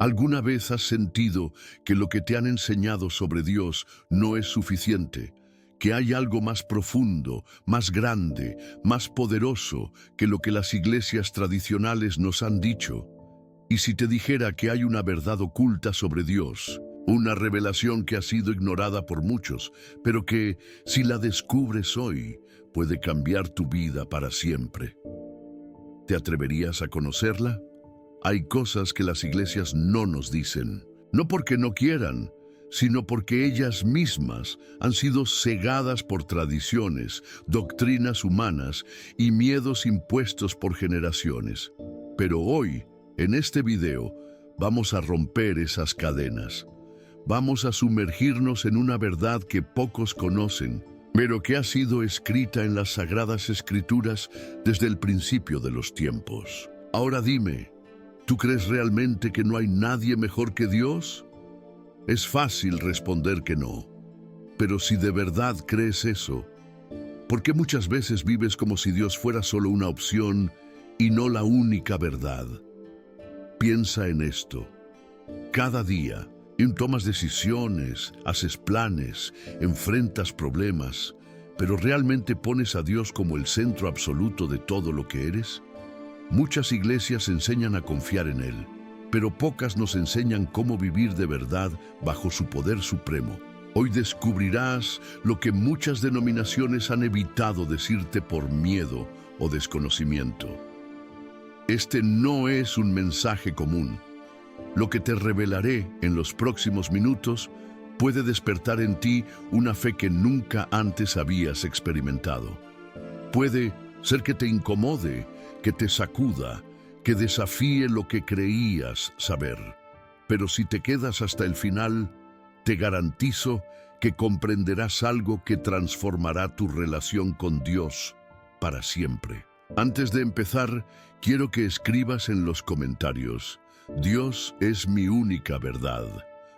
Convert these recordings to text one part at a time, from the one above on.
¿Alguna vez has sentido que lo que te han enseñado sobre Dios no es suficiente? Que hay algo más profundo, más grande, más poderoso que lo que las iglesias tradicionales nos han dicho. Y si te dijera que hay una verdad oculta sobre Dios, una revelación que ha sido ignorada por muchos, pero que, si la descubres hoy, puede cambiar tu vida para siempre. ¿Te atreverías a conocerla? Hay cosas que las iglesias no nos dicen, no porque no quieran, sino porque ellas mismas han sido cegadas por tradiciones, doctrinas humanas y miedos impuestos por generaciones. Pero hoy, en este video, vamos a romper esas cadenas. Vamos a sumergirnos en una verdad que pocos conocen, pero que ha sido escrita en las Sagradas Escrituras desde el principio de los tiempos. Ahora dime, ¿tú crees realmente que no hay nadie mejor que Dios? Es fácil responder que no, pero si de verdad crees eso, ¿por qué muchas veces vives como si Dios fuera solo una opción y no la única verdad? Piensa en esto. Cada día, tomas decisiones, haces planes, enfrentas problemas, pero ¿realmente pones a Dios como el centro absoluto de todo lo que eres? Muchas iglesias enseñan a confiar en Él, pero pocas nos enseñan cómo vivir de verdad bajo su poder supremo. Hoy descubrirás lo que muchas denominaciones han evitado decirte por miedo o desconocimiento. Este no es un mensaje común. Lo que te revelaré en los próximos minutos puede despertar en ti una fe que nunca antes habías experimentado. Puede ser que te incomode, que te sacuda, que desafíe lo que creías saber. Pero si te quedas hasta el final, te garantizo que comprenderás algo que transformará tu relación con Dios para siempre. Antes de empezar, quiero que escribas en los comentarios: Dios es mi única verdad.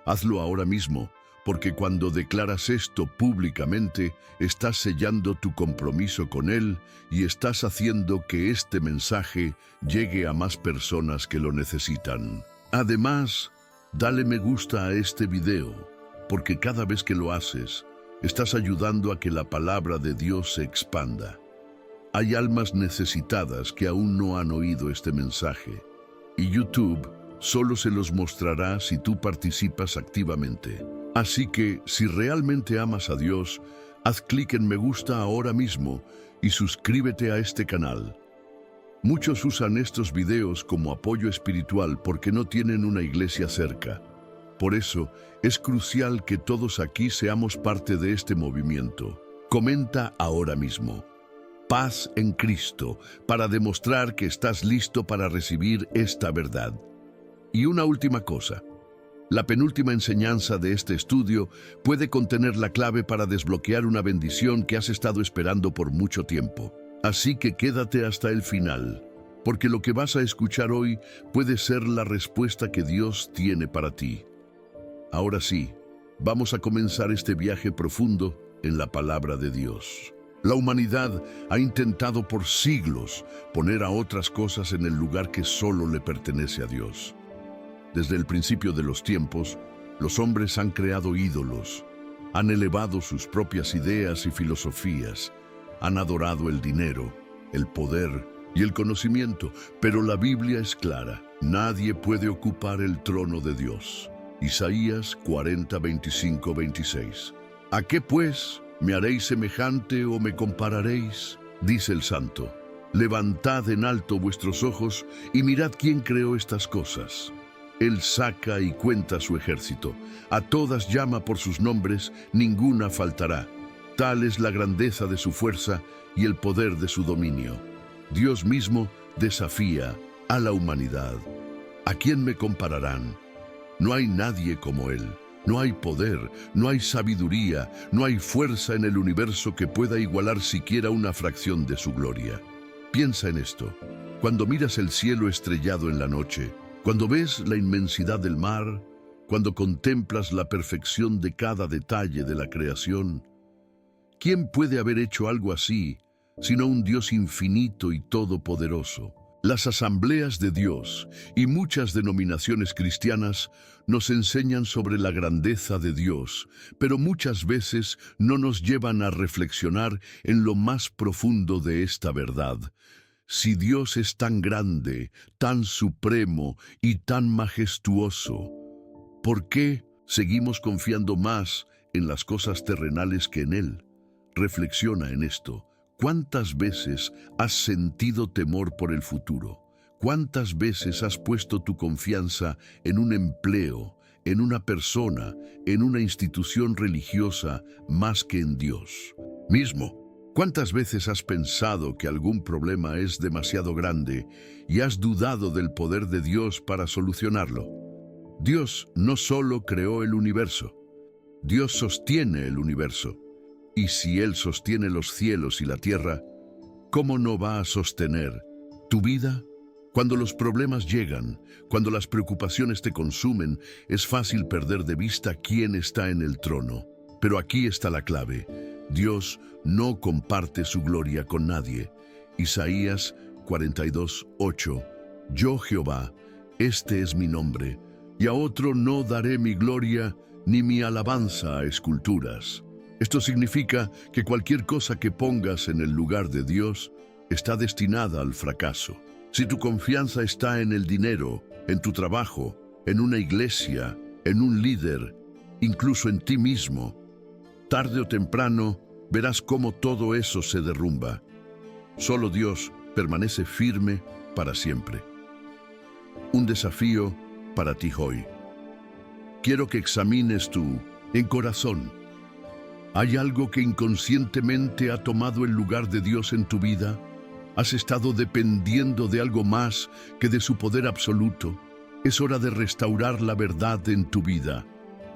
Hazlo ahora mismo, porque cuando declaras esto públicamente, estás sellando tu compromiso con Él y estás haciendo que este mensaje llegue a más personas que lo necesitan. Además, dale me gusta a este video, porque cada vez que lo haces, estás ayudando a que la palabra de Dios se expanda. Hay almas necesitadas que aún no han oído este mensaje, y YouTube solo se los mostrará si tú participas activamente. Así que, si realmente amas a Dios, haz clic en me gusta ahora mismo y suscríbete a este canal. Muchos usan estos videos como apoyo espiritual porque no tienen una iglesia cerca. Por eso, es crucial que todos aquí seamos parte de este movimiento. Comenta ahora mismo: paz en Cristo, para demostrar que estás listo para recibir esta verdad. Y una última cosa. La penúltima enseñanza de este estudio puede contener la clave para desbloquear una bendición que has estado esperando por mucho tiempo. Así que quédate hasta el final, porque lo que vas a escuchar hoy puede ser la respuesta que Dios tiene para ti. Ahora sí, vamos a comenzar este viaje profundo en la palabra de Dios. La humanidad ha intentado por siglos poner a otras cosas en el lugar que solo le pertenece a Dios. Desde el principio de los tiempos, los hombres han creado ídolos, han elevado sus propias ideas y filosofías, han adorado el dinero, el poder y el conocimiento, pero la Biblia es clara: nadie puede ocupar el trono de Dios. Isaías 40, 25, 26. ¿A qué pues me haréis semejante o me compararéis? Dice el Santo. Levantad en alto vuestros ojos y mirad quién creó estas cosas. Él saca y cuenta su ejército. A todas llama por sus nombres, ninguna faltará. Tal es la grandeza de su fuerza y el poder de su dominio. Dios mismo desafía a la humanidad. ¿A quién me compararán? No hay nadie como Él. No hay poder, no hay sabiduría, no hay fuerza en el universo que pueda igualar siquiera una fracción de su gloria. Piensa en esto. Cuando miras el cielo estrellado en la noche, cuando ves la inmensidad del mar, cuando contemplas la perfección de cada detalle de la creación, ¿quién puede haber hecho algo así, sino un Dios infinito y todopoderoso? Las asambleas de Dios y muchas denominaciones cristianas nos enseñan sobre la grandeza de Dios, pero muchas veces no nos llevan a reflexionar en lo más profundo de esta verdad. Si Dios es tan grande, tan supremo y tan majestuoso, ¿por qué seguimos confiando más en las cosas terrenales que en Él? Reflexiona en esto. ¿Cuántas veces has sentido temor por el futuro? ¿Cuántas veces has puesto tu confianza en un empleo, en una persona, en una institución religiosa, más que en Dios mismo? ¿Cuántas veces has pensado que algún problema es demasiado grande y has dudado del poder de Dios para solucionarlo? Dios no solo creó el universo, Dios sostiene el universo. Y si Él sostiene los cielos y la tierra, ¿cómo no va a sostener tu vida? Cuando los problemas llegan, cuando las preocupaciones te consumen, es fácil perder de vista quién está en el trono. Pero aquí está la clave. Dios no comparte su gloria con nadie. Isaías 42:8. Yo, Jehová, este es mi nombre, y a otro no daré mi gloria ni mi alabanza a esculturas. Esto significa que cualquier cosa que pongas en el lugar de Dios está destinada al fracaso. Si tu confianza está en el dinero, en tu trabajo, en una iglesia, en un líder, incluso en ti mismo, tarde o temprano verás cómo todo eso se derrumba. Solo Dios permanece firme para siempre. Un desafío para ti hoy. Quiero que examines tu corazón. ¿Hay algo que inconscientemente ha tomado el lugar de Dios en tu vida? ¿Has estado dependiendo de algo más que de su poder absoluto? Es hora de restaurar la verdad en tu vida.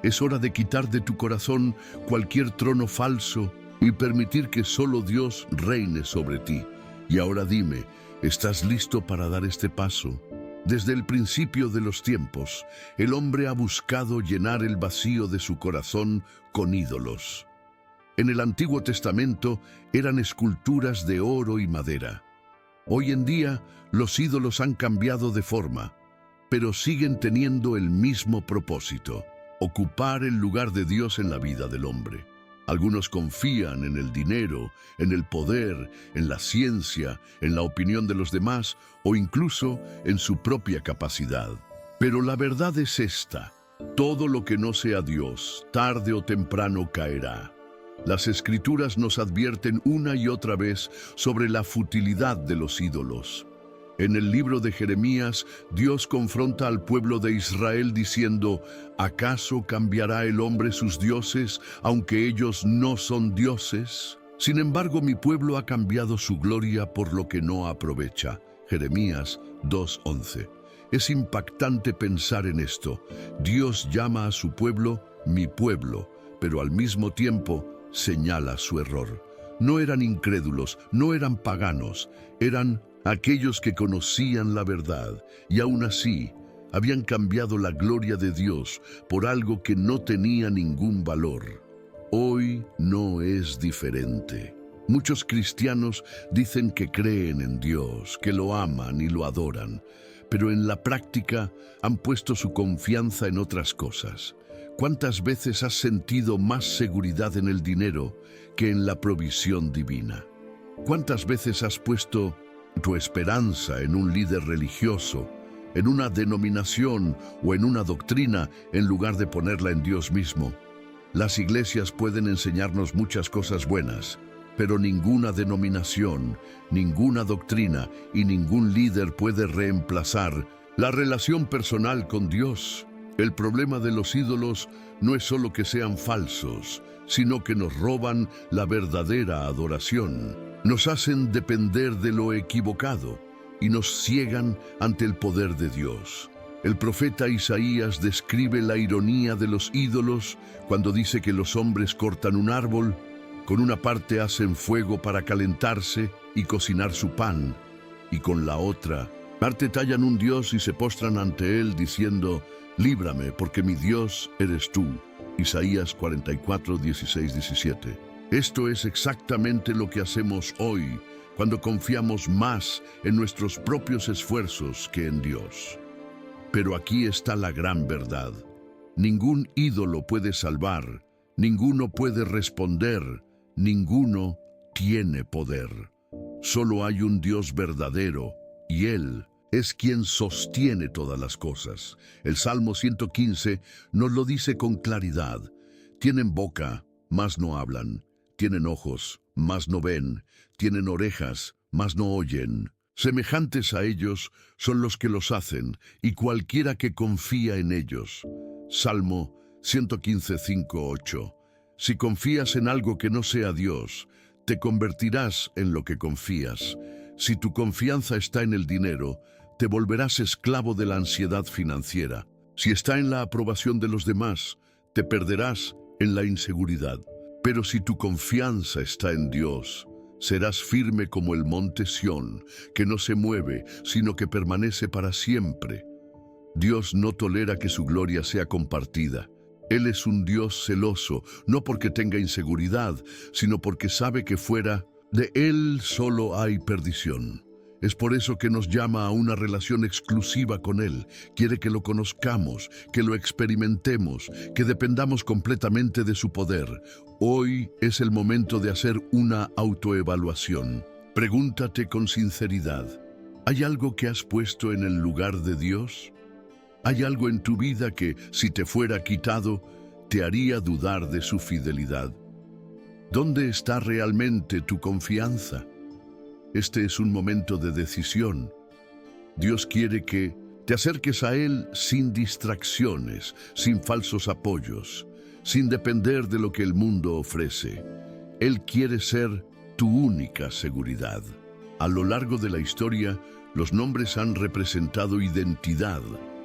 Es hora de quitar de tu corazón cualquier trono falso y permitir que solo Dios reine sobre ti. Y ahora dime, ¿estás listo para dar este paso? Desde el principio de los tiempos, el hombre ha buscado llenar el vacío de su corazón con ídolos. En el Antiguo Testamento eran esculturas de oro y madera. Hoy en día los ídolos han cambiado de forma, pero siguen teniendo el mismo propósito: ocupar el lugar de Dios en la vida del hombre. Algunos confían en el dinero, en el poder, en la ciencia, en la opinión de los demás o incluso en su propia capacidad. Pero la verdad es esta: todo lo que no sea Dios, tarde o temprano caerá. Las Escrituras nos advierten una y otra vez sobre la futilidad de los ídolos. En el libro de Jeremías, Dios confronta al pueblo de Israel diciendo: ¿acaso cambiará el hombre sus dioses, aunque ellos no son dioses? Sin embargo, mi pueblo ha cambiado su gloria por lo que no aprovecha. Jeremías 2:11. Es impactante pensar en esto. Dios llama a su pueblo mi pueblo, pero al mismo tiempo señala su error. No eran incrédulos, no eran paganos, eran aquellos que conocían la verdad y aún así habían cambiado la gloria de Dios por algo que no tenía ningún valor. Hoy no es diferente. Muchos cristianos dicen que creen en Dios, que lo aman y lo adoran, pero en la práctica han puesto su confianza en otras cosas. ¿Cuántas veces has sentido más seguridad en el dinero que en la provisión divina? ¿Cuántas veces has puesto tu esperanza en un líder religioso, en una denominación o en una doctrina en lugar de ponerla en Dios mismo? Las iglesias pueden enseñarnos muchas cosas buenas, pero ninguna denominación, ninguna doctrina y ningún líder puede reemplazar la relación personal con Dios. El problema de los ídolos no es solo que sean falsos, sino que nos roban la verdadera adoración. Nos hacen depender de lo equivocado y nos ciegan ante el poder de Dios. El profeta Isaías describe la ironía de los ídolos cuando dice que los hombres cortan un árbol, con una parte hacen fuego para calentarse y cocinar su pan, y con la otra parte tallan un dios y se postran ante él diciendo: líbrame, porque mi Dios eres tú. Isaías 44, 16, 17. Esto es exactamente lo que hacemos hoy cuando confiamos más en nuestros propios esfuerzos que en Dios. Pero aquí está la gran verdad. Ningún ídolo puede salvar, ninguno puede responder, ninguno tiene poder. Solo hay un Dios verdadero, y Él es quien sostiene todas las cosas. El Salmo 115 nos lo dice con claridad. Tienen boca, mas no hablan. Tienen ojos, mas no ven. Tienen orejas, mas no oyen. Semejantes a ellos son los que los hacen, y cualquiera que confía en ellos. Salmo 115, 5, 8. Si confías en algo que no sea Dios, te convertirás en lo que confías. Si tu confianza está en el dinero, te volverás esclavo de la ansiedad financiera. Si está en la aprobación de los demás, te perderás en la inseguridad. Pero si tu confianza está en Dios, serás firme como el monte Sión, que no se mueve, sino que permanece para siempre. Dios no tolera que su gloria sea compartida. Él es un Dios celoso, no porque tenga inseguridad, sino porque sabe que fuera de Él solo hay perdición. Es por eso que nos llama a una relación exclusiva con Él. Quiere que lo conozcamos, que lo experimentemos, que dependamos completamente de su poder. Hoy es el momento de hacer una autoevaluación. Pregúntate con sinceridad, ¿hay algo que has puesto en el lugar de Dios? ¿Hay algo en tu vida que, si te fuera quitado, te haría dudar de su fidelidad? ¿Dónde está realmente tu confianza? Este es un momento de decisión. Dios quiere que te acerques a Él sin distracciones, sin falsos apoyos, sin depender de lo que el mundo ofrece. Él quiere ser tu única seguridad. A lo largo de la historia, los nombres han representado identidad,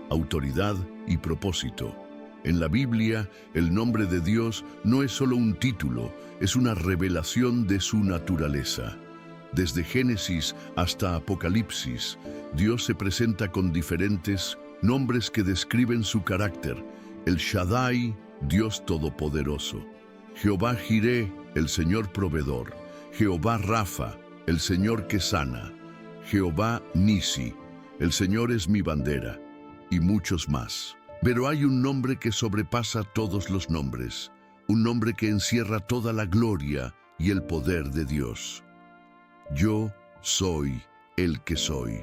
autoridad y propósito. En la Biblia, el nombre de Dios no es solo un título, es una revelación de su naturaleza. Desde Génesis hasta Apocalipsis, Dios se presenta con diferentes nombres que describen su carácter. El Shaddai, Dios Todopoderoso. Jehová Jireh, el Señor Proveedor. Jehová Rafa, el Señor que sana. Jehová Nisi, el Señor es mi bandera. Y muchos más. Pero hay un nombre que sobrepasa todos los nombres. Un nombre que encierra toda la gloria y el poder de Dios. Yo soy el que soy.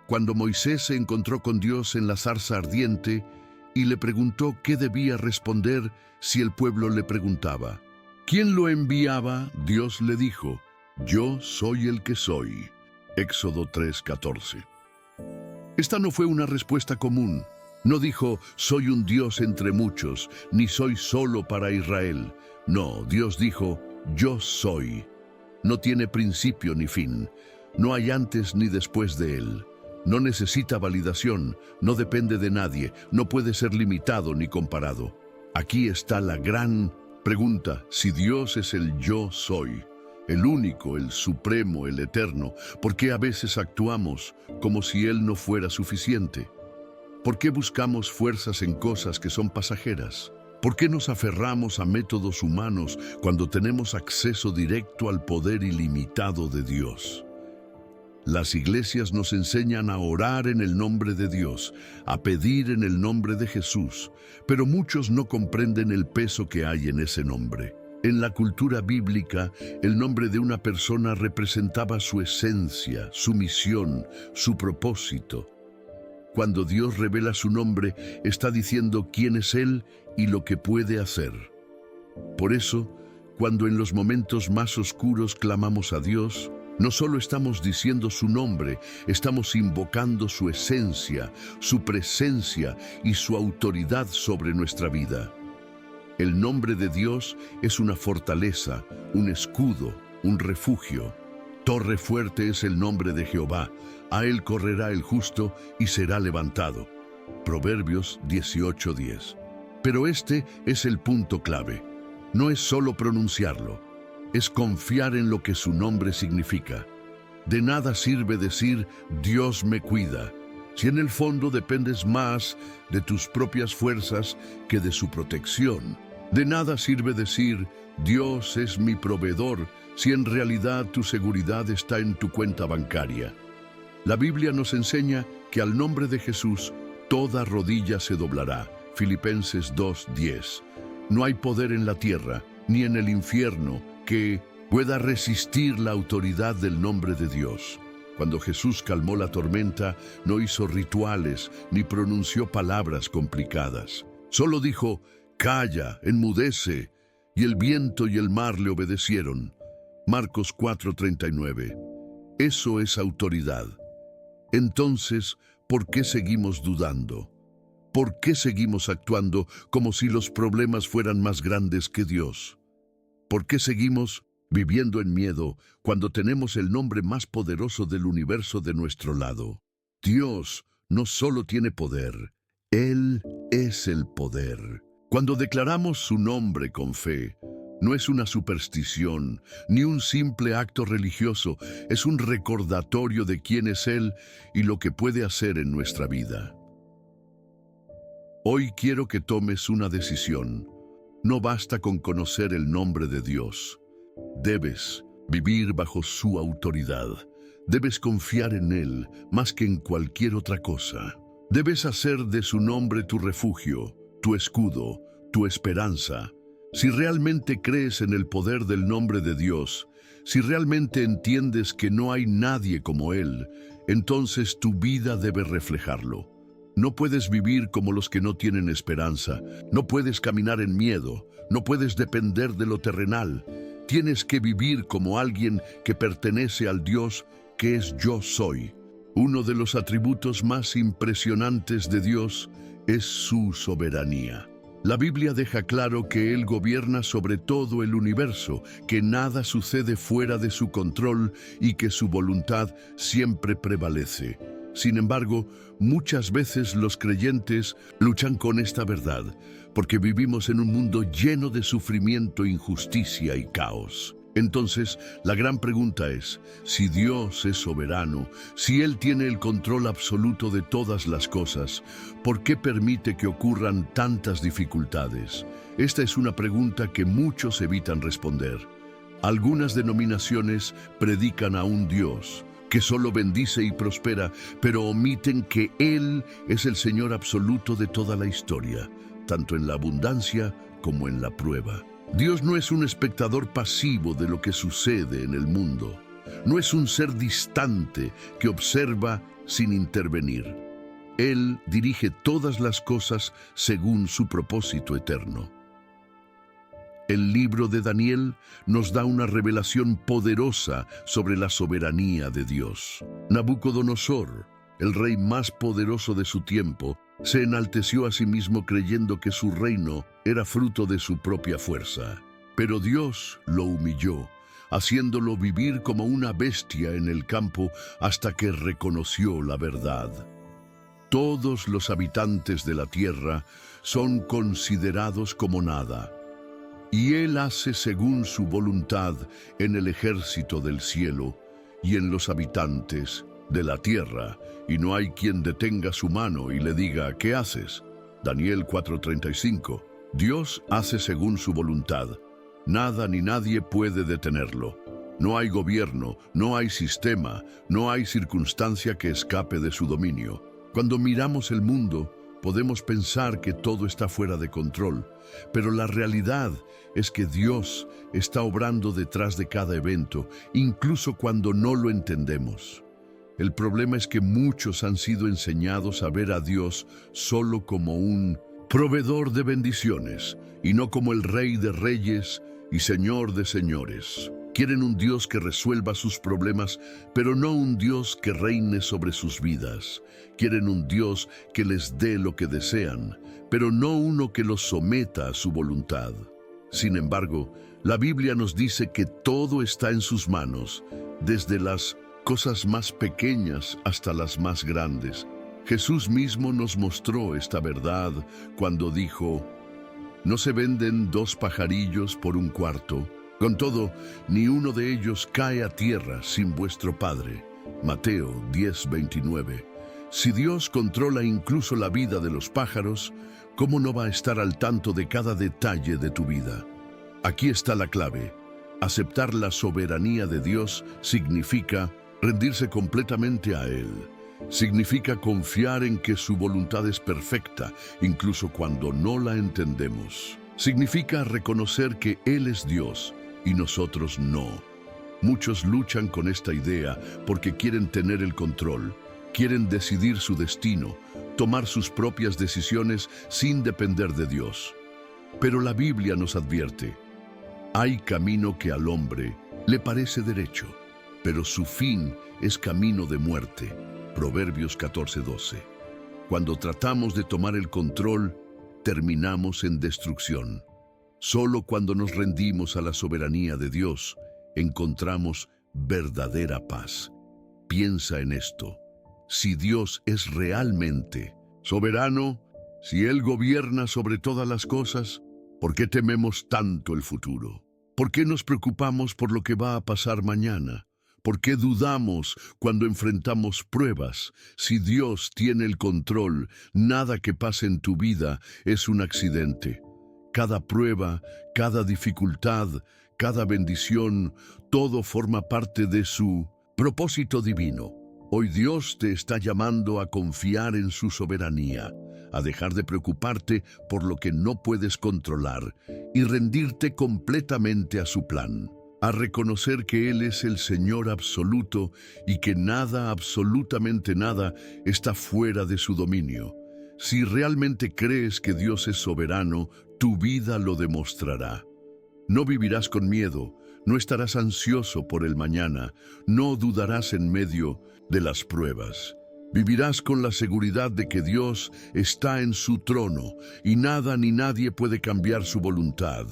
Cuando Moisés se encontró con Dios en la zarza ardiente y le preguntó qué debía responder si el pueblo le preguntaba, ¿quién lo enviaba? Dios le dijo, yo soy el que soy. Éxodo 3:14. Esta no fue una respuesta común. No dijo, soy un Dios entre muchos, ni soy solo para Israel. No, Dios dijo, yo soy. No tiene principio ni fin. No hay antes ni después de Él. No necesita validación, no depende de nadie, no puede ser limitado ni comparado. Aquí está la gran pregunta. Si Dios es el yo soy, el único, el supremo, el eterno, ¿por qué a veces actuamos como si Él no fuera suficiente? ¿Por qué buscamos fuerzas en cosas que son pasajeras? ¿Por qué nos aferramos a métodos humanos cuando tenemos acceso directo al poder ilimitado de Dios? Las iglesias nos enseñan a orar en el nombre de Dios, a pedir en el nombre de Jesús, pero muchos no comprenden el peso que hay en ese nombre. En la cultura bíblica, el nombre de una persona representaba su esencia, su misión, su propósito. Cuando Dios revela su nombre, está diciendo quién es Él y lo que puede hacer. Por eso, cuando en los momentos más oscuros clamamos a Dios, no solo estamos diciendo su nombre, estamos invocando su esencia, su presencia y su autoridad sobre nuestra vida. El nombre de Dios es una fortaleza, un escudo, un refugio. Torre fuerte es el nombre de Jehová. A él correrá el justo y será levantado. Proverbios 18:10. Pero este es el punto clave. No es solo pronunciarlo, es confiar en lo que su nombre significa. De nada sirve decir, Dios me cuida, si en el fondo dependes más de tus propias fuerzas que de su protección. De nada sirve decir, Dios es mi proveedor, si en realidad tu seguridad está en tu cuenta bancaria. La Biblia nos enseña que al nombre de Jesús toda rodilla se doblará. Filipenses 2:10. No hay poder en la tierra ni en el infierno que pueda resistir la autoridad del nombre de Dios. Cuando Jesús calmó la tormenta, no hizo rituales ni pronunció palabras complicadas. Solo dijo, calla, enmudece, y el viento y el mar le obedecieron. Marcos 4:39. Eso es autoridad. Entonces, ¿por qué seguimos dudando? ¿Por qué seguimos actuando como si los problemas fueran más grandes que Dios? ¿Por qué seguimos viviendo en miedo cuando tenemos el nombre más poderoso del universo de nuestro lado? Dios no solo tiene poder, Él es el poder. Cuando declaramos su nombre con fe, no es una superstición, ni un simple acto religioso, es un recordatorio de quién es Él y lo que puede hacer en nuestra vida. Hoy quiero que tomes una decisión. No basta con conocer el nombre de Dios. Debes vivir bajo su autoridad. Debes confiar en Él más que en cualquier otra cosa. Debes hacer de su nombre tu refugio, tu escudo, tu esperanza. Si realmente crees en el poder del nombre de Dios, si realmente entiendes que no hay nadie como Él, entonces tu vida debe reflejarlo. No puedes vivir como los que no tienen esperanza. No puedes caminar en miedo. No puedes depender de lo terrenal. Tienes que vivir como alguien que pertenece al Dios que es Yo Soy. Uno de los atributos más impresionantes de Dios es su soberanía. La Biblia deja claro que Él gobierna sobre todo el universo, que nada sucede fuera de su control y que su voluntad siempre prevalece. Sin embargo, muchas veces los creyentes luchan con esta verdad, porque vivimos en un mundo lleno de sufrimiento, injusticia y caos. Entonces, la gran pregunta es, si Dios es soberano, si Él tiene el control absoluto de todas las cosas, ¿por qué permite que ocurran tantas dificultades? Esta es una pregunta que muchos evitan responder. Algunas denominaciones predican a un Dios que solo bendice y prospera, pero omiten que Él es el Señor absoluto de toda la historia, tanto en la abundancia como en la prueba. Dios no es un espectador pasivo de lo que sucede en el mundo. No es un ser distante que observa sin intervenir. Él dirige todas las cosas según su propósito eterno. El libro de Daniel nos da una revelación poderosa sobre la soberanía de Dios. Nabucodonosor, el rey más poderoso de su tiempo, se enalteció a sí mismo creyendo que su reino era fruto de su propia fuerza. Pero Dios lo humilló, haciéndolo vivir como una bestia en el campo hasta que reconoció la verdad. Todos los habitantes de la tierra son considerados como nada, y Él hace según su voluntad en el ejército del cielo y en los habitantes de la tierra, y no hay quien detenga su mano y le diga, ¿qué haces? Daniel 4:35. Dios hace según su voluntad. Nada ni nadie puede detenerlo. No hay gobierno, no hay sistema, no hay circunstancia que escape de su dominio. Cuando miramos el mundo, podemos pensar que todo está fuera de control, pero la realidad es que Dios está obrando detrás de cada evento, incluso cuando no lo entendemos. El problema es que muchos han sido enseñados a ver a Dios solo como un proveedor de bendiciones y no como el Rey de Reyes y Señor de Señores. Quieren un Dios que resuelva sus problemas, pero no un Dios que reine sobre sus vidas. Quieren un Dios que les dé lo que desean, pero no uno que los someta a su voluntad. Sin embargo, la Biblia nos dice que todo está en sus manos, desde las cosas más pequeñas hasta las más grandes. Jesús mismo nos mostró esta verdad cuando dijo, «No se venden 2 pajarillos por un cuarto. Con todo, ni uno de ellos cae a tierra sin vuestro Padre». Mateo 10:29. Si Dios controla incluso la vida de los pájaros, ¿Cómo no va a estar al tanto de cada detalle de tu vida? Aquí está la clave. Aceptar la soberanía de Dios significa rendirse completamente a Él. Significa confiar en que su voluntad es perfecta, incluso cuando no la entendemos. Significa reconocer que Él es Dios y nosotros no. Muchos luchan con esta idea porque quieren tener el control, quieren decidir su destino, tomar sus propias decisiones sin depender de Dios. Pero la Biblia nos advierte: hay camino que al hombre le parece derecho, pero su fin es camino de muerte. Proverbios 14:12. Cuando tratamos de tomar el control, terminamos en destrucción. Solo cuando nos rendimos a la soberanía de Dios, encontramos verdadera paz. Piensa en esto. Si Dios es realmente soberano, si Él gobierna sobre todas las cosas, ¿por qué tememos tanto el futuro? ¿Por qué nos preocupamos por lo que va a pasar mañana? ¿Por qué dudamos cuando enfrentamos pruebas? Si Dios tiene el control, nada que pase en tu vida es un accidente. Cada prueba, cada dificultad, cada bendición, todo forma parte de su propósito divino. Hoy Dios te está llamando a confiar en su soberanía, a dejar de preocuparte por lo que no puedes controlar y rendirte completamente a su plan, a reconocer que Él es el Señor absoluto y que nada, absolutamente nada, está fuera de su dominio. Si realmente crees que Dios es soberano, tu vida lo demostrará. No vivirás con miedo, no estarás ansioso por el mañana, no dudarás en medio de las pruebas. Vivirás con la seguridad de que Dios está en su trono y nada ni nadie puede cambiar su voluntad.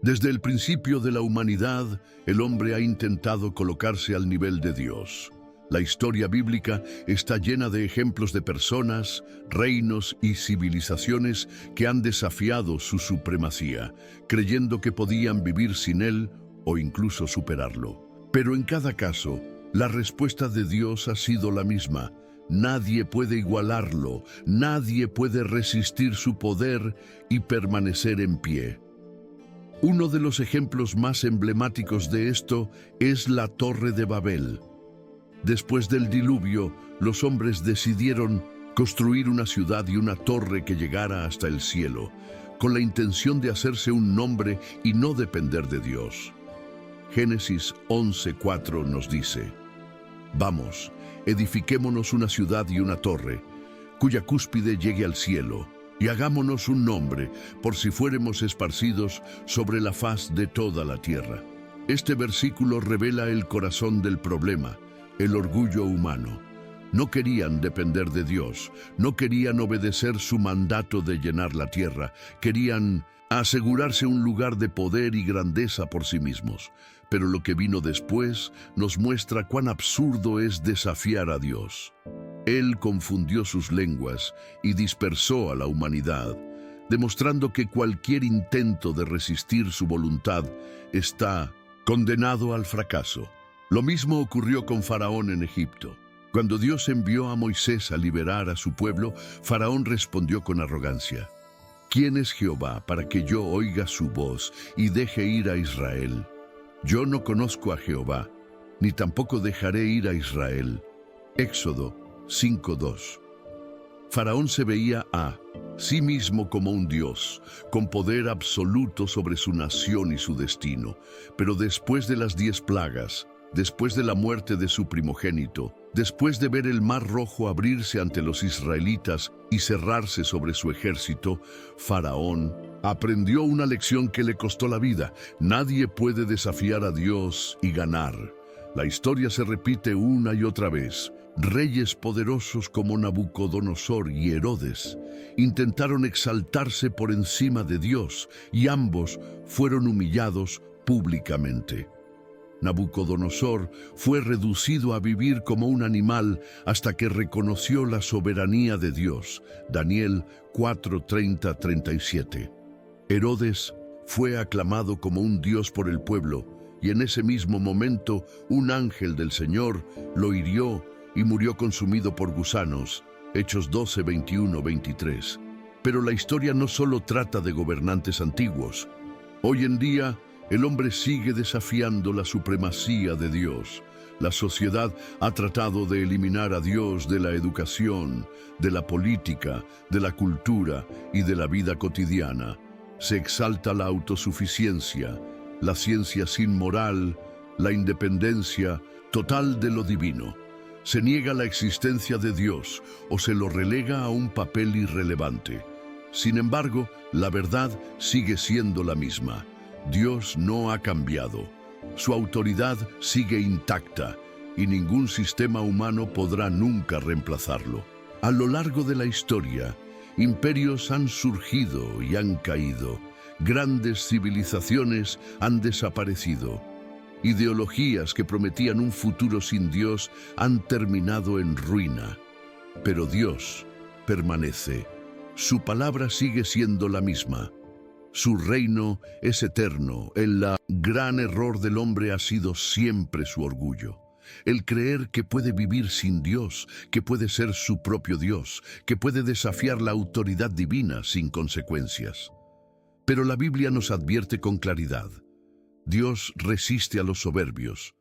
Desde el principio de la humanidad, el hombre ha intentado colocarse al nivel de Dios. La historia bíblica está llena de ejemplos de personas, reinos y civilizaciones que han desafiado su supremacía, creyendo que podían vivir sin Él o incluso superarlo. Pero en cada caso, la respuesta de Dios ha sido la misma. Nadie puede igualarlo, nadie puede resistir su poder y permanecer en pie. Uno de los ejemplos más emblemáticos de esto es la Torre de Babel. Después del diluvio, los hombres decidieron construir una ciudad y una torre que llegara hasta el cielo, con la intención de hacerse un nombre y no depender de Dios. Génesis 11:4 nos dice: Vamos, edifiquémonos una ciudad y una torre, cuya cúspide llegue al cielo, y hagámonos un nombre, por si fuéremos esparcidos sobre la faz de toda la tierra. Este versículo revela el corazón del problema, el orgullo humano. No querían depender de Dios, no querían obedecer su mandato de llenar la tierra, querían asegurarse un lugar de poder y grandeza por sí mismos. Pero lo que vino después nos muestra cuán absurdo es desafiar a Dios. Él confundió sus lenguas y dispersó a la humanidad, demostrando que cualquier intento de resistir su voluntad está condenado al fracaso. Lo mismo ocurrió con Faraón en Egipto. Cuando Dios envió a Moisés a liberar a su pueblo, Faraón respondió con arrogancia: ¿Quién es Jehová para que yo oiga su voz y deje ir a Israel? Yo no conozco a Jehová, ni tampoco dejaré ir a Israel. Éxodo 5:2. Faraón se veía a sí mismo como un dios, con poder absoluto sobre su nación y su destino. Pero después de las 10 plagas, después de la muerte de su primogénito, después de ver el mar rojo abrirse ante los israelitas y cerrarse sobre su ejército, Faraón aprendió una lección que le costó la vida. Nadie puede desafiar a Dios y ganar. La historia se repite una y otra vez. Reyes poderosos como Nabucodonosor y Herodes intentaron exaltarse por encima de Dios y ambos fueron humillados públicamente. Nabucodonosor fue reducido a vivir como un animal hasta que reconoció la soberanía de Dios. Daniel 4:30-37. Herodes fue aclamado como un dios por el pueblo, y en ese mismo momento un ángel del Señor lo hirió y murió consumido por gusanos. Hechos 12:21-23. Pero la historia no solo trata de gobernantes antiguos. Hoy en día, el hombre sigue desafiando la supremacía de Dios. La sociedad ha tratado de eliminar a Dios de la educación, de la política, de la cultura y de la vida cotidiana. Se exalta la autosuficiencia, la ciencia sin moral, la independencia total de lo divino. Se niega la existencia de Dios o se lo relega a un papel irrelevante. Sin embargo, la verdad sigue siendo la misma. Dios no ha cambiado. Su autoridad sigue intacta y ningún sistema humano podrá nunca reemplazarlo. A lo largo de la historia, imperios han surgido y han caído. Grandes civilizaciones han desaparecido. Ideologías que prometían un futuro sin Dios han terminado en ruina. Pero Dios permanece. Su palabra sigue siendo la misma. Su reino es eterno. El gran error del hombre ha sido siempre su orgullo. El creer que puede vivir sin Dios, que puede ser su propio Dios, que puede desafiar la autoridad divina sin consecuencias. Pero la Biblia nos advierte con claridad. Dios resiste a los soberbios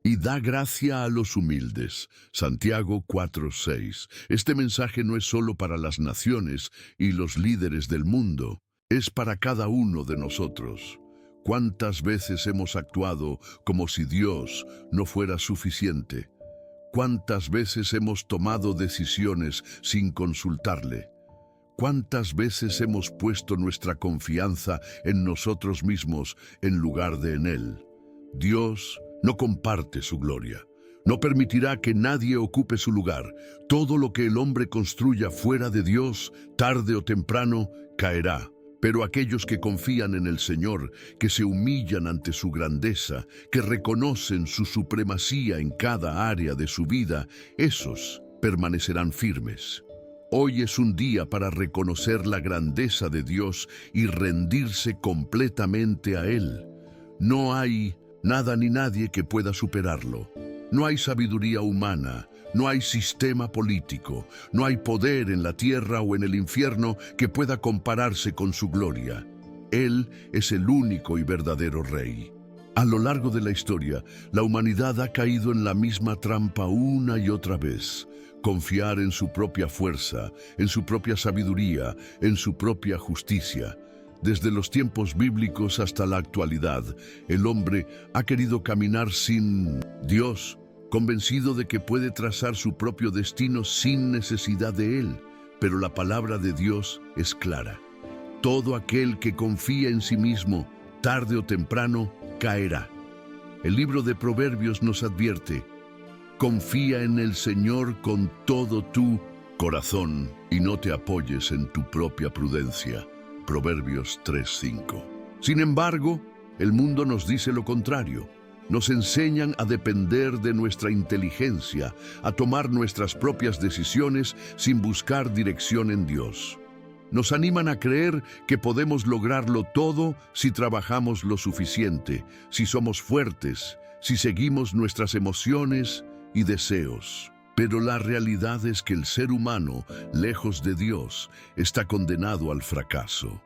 y da gracia a los humildes. Santiago 4:6. Este mensaje no es solo para las naciones y los líderes del mundo, es para cada uno de nosotros. ¿Cuántas veces hemos actuado como si Dios no fuera suficiente? ¿Cuántas veces hemos tomado decisiones sin consultarle? ¿Cuántas veces hemos puesto nuestra confianza en nosotros mismos en lugar de en Él? Dios no comparte su gloria. No permitirá que nadie ocupe su lugar. Todo lo que el hombre construya fuera de Dios, tarde o temprano, caerá. Pero aquellos que confían en el Señor, que se humillan ante su grandeza, que reconocen su supremacía en cada área de su vida, esos permanecerán firmes. Hoy es un día para reconocer la grandeza de Dios y rendirse completamente a Él. No hay nada ni nadie que pueda superarlo. No hay sabiduría humana, no hay sistema político, no hay poder en la tierra o en el infierno que pueda compararse con su gloria. Él es el único y verdadero Rey. A lo largo de la historia, la humanidad ha caído en la misma trampa una y otra vez. Confiar en su propia fuerza, en su propia sabiduría, en su propia justicia. Desde los tiempos bíblicos hasta la actualidad, el hombre ha querido caminar sin Dios, convencido de que puede trazar su propio destino sin necesidad de Él. Pero la palabra de Dios es clara. Todo aquel que confía en sí mismo, tarde o temprano, caerá. El libro de Proverbios nos advierte: confía en el Señor con todo tu corazón y no te apoyes en tu propia prudencia. Proverbios 3:5. Sin embargo, el mundo nos dice lo contrario. Nos enseñan a depender de nuestra inteligencia, a tomar nuestras propias decisiones sin buscar dirección en Dios. Nos animan a creer que podemos lograrlo todo si trabajamos lo suficiente, si somos fuertes, si seguimos nuestras emociones y deseos. Pero la realidad es que el ser humano, lejos de Dios, está condenado al fracaso.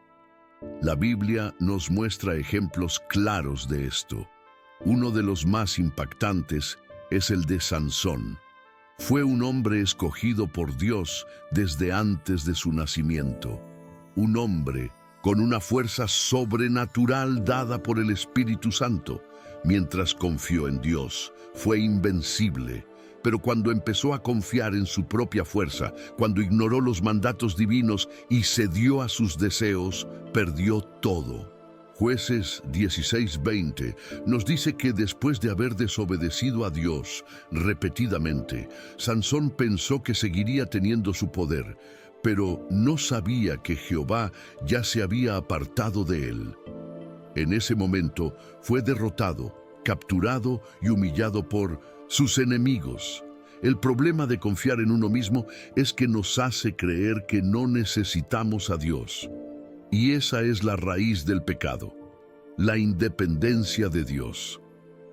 La Biblia nos muestra ejemplos claros de esto. Uno de los más impactantes es el de Sansón. Fue un hombre escogido por Dios desde antes de su nacimiento. Un hombre con una fuerza sobrenatural dada por el Espíritu Santo. Mientras confió en Dios, fue invencible. Pero cuando empezó a confiar en su propia fuerza, cuando ignoró los mandatos divinos y cedió a sus deseos, perdió todo. Jueces 16:20 nos dice que después de haber desobedecido a Dios repetidamente, Sansón pensó que seguiría teniendo su poder, pero no sabía que Jehová ya se había apartado de él. En ese momento fue derrotado, capturado y humillado por sus enemigos. El problema de confiar en uno mismo es que nos hace creer que no necesitamos a Dios. Y esa es la raíz del pecado, la independencia de Dios.